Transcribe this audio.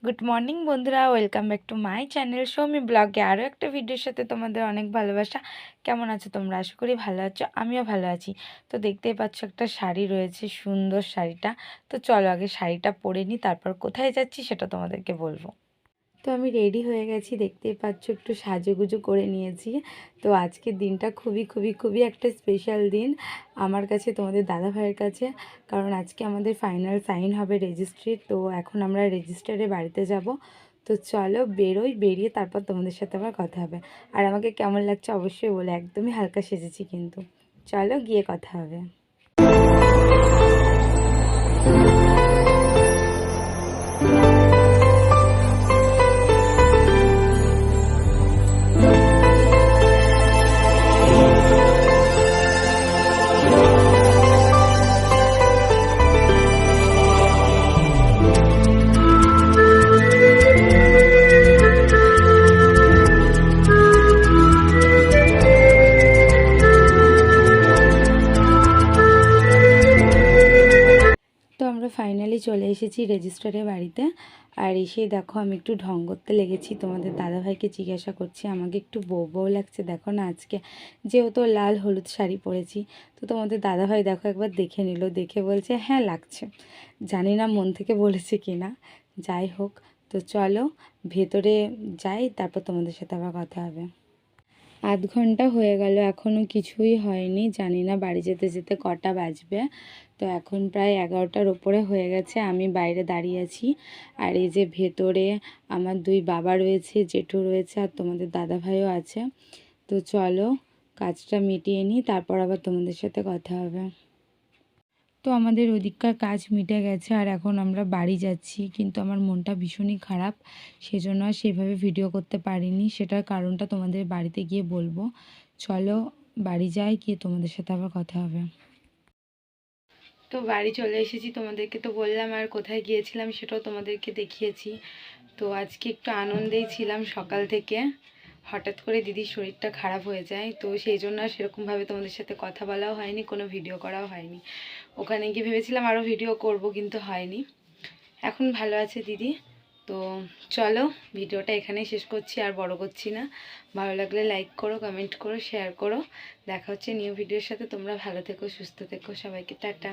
Good morning বন্ধুরা, welcome back to my channel Soumi ব্লগে আরও একটা ভিডিওর সাথে তোমাদের অনেক ভালোবাসা। কেমন আছো তোমরা? আশা করি ভালো আছো, আমিও ভালো আছি। তো দেখতেই পাচ্ছ একটা শাড়ি রয়েছে, সুন্দর শাড়িটা। তো চলো আগে শাড়িটা পরে নিই, তারপর কোথায় যাচ্ছি সেটা তোমাদেরকে বলবো। তো আমি রেডি হয়ে গেছি, দেখতেই পাচ্ছ একটু সাজুগুজু করে নিয়েছি। তো আজকের দিনটা খুবই খুবই খুবই একটা স্পেশাল দিন আমার কাছে, তোমাদের দাদা ভাইয়ের কাছে। কারণ আজকে আমাদের ফাইনাল সাইন হবে রেজিস্ট্রির। তো এখন আমরা রেজিস্ট্রারে বাড়িতে যাব। তো চলো বেরোই, বেরিয়ে তারপর তোমাদের সাথে আমার কথা হবে। আর আমাকে কেমন লাগছে অবশ্যই বলে, একদমই হালকা সেজেছি কিন্তু। চলো গিয়ে কথা হবে। তো আমরা ফাইনালি চলে এসেছি রেজিস্ট্রারের বাড়িতে। আর এসেই দেখো আমি একটু ঢং করতে লেগেছি, তোমাদের দাদাভাইকে জিজ্ঞাসা করছি আমাকে একটু বউ বউ লাগছে দেখো না আজকে, যেহেতু লাল হলুদ শাড়ি পরেছি। তো তোমাদের দাদাভাই দেখো একবার দেখে নিল, দেখে বলছে হ্যাঁ লাগছে। জানি না মন থেকে বলেছে কি না, যাই হোক। তো চলো ভেতরে যাই, তারপর তোমাদের সাথে আবার কথা হবে। আধ ঘন্টা হয়ে গেল, এখনও কিছুই হয়নি। জানি না বাড়ি যেতে যেতে কটা বাজবে। তো এখন প্রায় 11টার ওপরে হয়ে গেছে, আমি বাইরে দাঁড়িয়ে আছি। আর এই যে ভেতরে আমার দুই বাবা রয়েছে, জেঠু রয়েছে, আর তোমাদের দাদা ভাইও আছে। তো চলো কাজটা মিটিয়ে নিই, তারপর আবার তোমাদের সাথে কথা হবে। তো আমাদের ওদিককার কাজ মিটে গেছে, আর এখন আমরা বাড়ি যাচ্ছি। কিন্তু আমার মনটা ভীষণই খারাপ, সেজন্য আর সেভাবে ভিডিও করতে পারিনি। সেটার কারণটা তোমাদের বাড়িতে গিয়ে বলবো। চলো বাড়ি যাই, গিয়ে তোমাদের সাথে আবার কথা হবে। তো বাড়ি চলে এসেছি, তোমাদেরকে তো বললাম, আর কোথায় গিয়েছিলাম সেটাও তোমাদেরকে দেখিয়েছি। তো আজকে একটু আনন্দেই ছিলাম সকাল থেকে। হঠাৎ করে দিদির শরীরটা খারাপ হয়ে যায়, তো সেই জন্য আর সেরকমভাবে তোমাদের সাথে কথা বলাও হয়নি, কোনো ভিডিও করাও হয়নি। ওখানে গিয়ে ভেবেছিলাম আরও ভিডিও করব, কিন্তু হয়নি। এখন ভালো আছে দিদি। তো চলো ভিডিওটা এখানেই শেষ করছি, আর বড় করছি না। ভালো লাগলে লাইক করো, কমেন্ট করো, শেয়ার করো। দেখা হচ্ছে নিউ ভিডিওর সাথে। তোমরা ভালো থেকো, সুস্থ থেকো, সবাইকে টাটা।